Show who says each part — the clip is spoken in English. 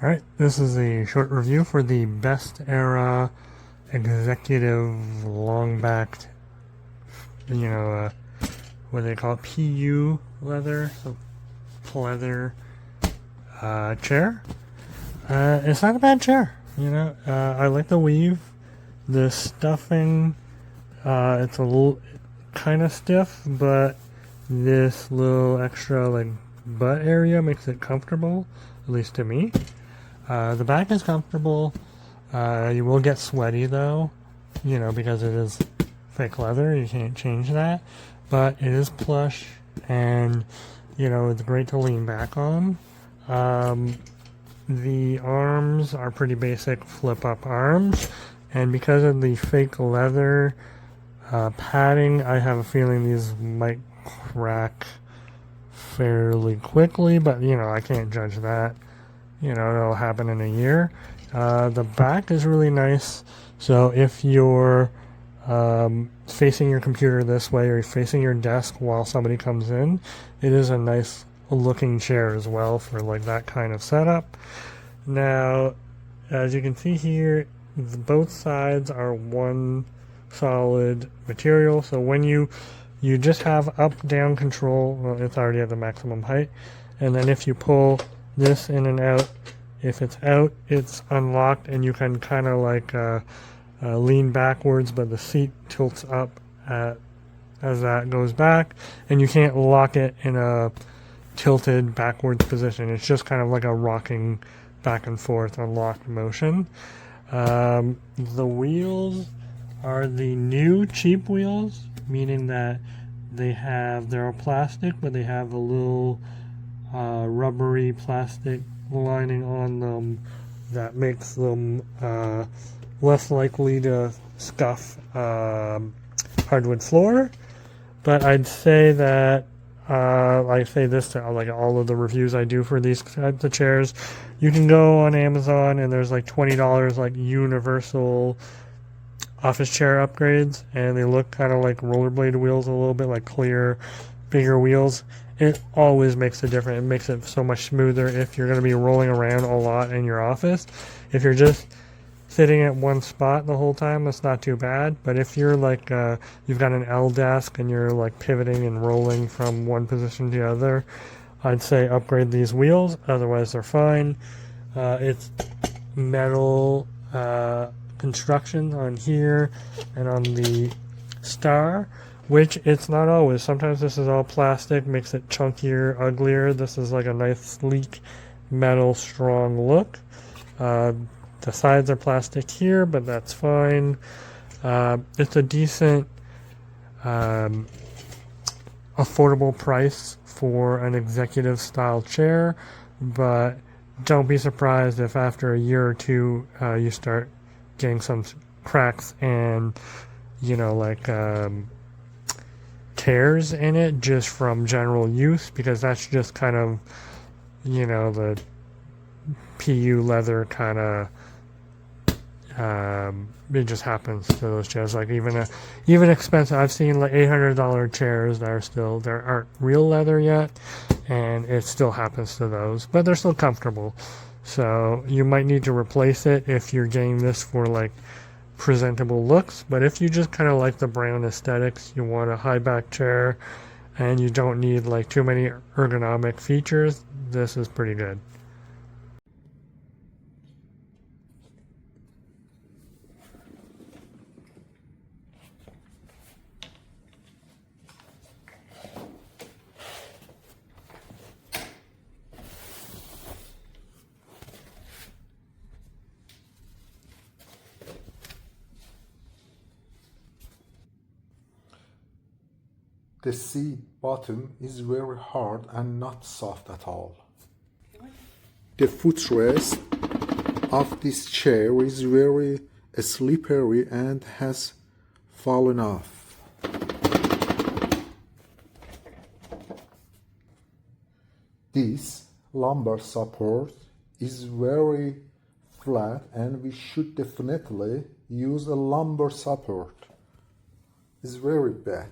Speaker 1: Alright, this is a short review for the BestEra executive long-backed, what do they call it? PU leather, so pleather chair. It's not a bad chair, I like the weave, the stuffing, it's a little kind of stiff, but this little extra butt area makes it comfortable, at least to me. The back is comfortable. You will get sweaty though, because it is fake leather. You can't change that. But it is plush and, it's great to lean back on. The arms are pretty basic flip-up arms. And because of the fake leather padding, I have a feeling these might crack fairly quickly. But, I can't judge that. It'll happen in a year. The back is really nice. So if you're facing your computer this way or you're facing your desk while somebody comes in, it is a nice looking chair as well for that kind of setup. Now, as you can see here, both sides are one solid material. So when you just have up-down control, well, it's already at the maximum height. And then if you pull this in and out, if it's out, it's unlocked, and you can kind of lean backwards, but the seat tilts up as that goes back, and you can't lock it in a tilted backwards position. It's just kind of like a rocking back and forth unlocked motion. The wheels are the new cheap wheels, meaning that they're plastic, but they have a little rubbery plastic lining on them that makes them less likely to scuff hardwood floor. But I'd say that I say this to all of the reviews I do for these types of chairs. You can go on Amazon and there's $20 universal office chair upgrades, and they look kind of like rollerblade wheels, a little bit like clear, bigger wheels. It always makes a difference. It makes it so much smoother if you're going to be rolling around a lot in your office. If you're just sitting at one spot the whole time, that's not too bad. But if you're you've got an L desk and you're pivoting and rolling from one position to the other, I'd say upgrade these wheels. Otherwise, they're fine. It's metal construction on here and on the star, which it's not always. Sometimes this is all plastic, makes it chunkier, uglier. This is a nice, sleek, metal, strong look. The sides are plastic here, but that's fine. It's a decent, affordable price for an executive style chair, but don't be surprised if after a year or two you start getting some cracks and tears in it just from general use, because that's just kind of the PU leather kind of it just happens to those chairs. Even expensive, I've seen $800 chairs that aren't real leather yet, and it still happens to those, but they're still comfortable. So you might need to replace it if you're getting this for presentable looks. But if you just kind of like the brown aesthetics, you want a high back chair and you don't need too many ergonomic features, this is pretty good.
Speaker 2: The seat bottom is very hard and not soft at all. The footrest of this chair is very slippery and has fallen off. This lumbar support is very flat, and we should definitely use a lumbar support. It's very bad.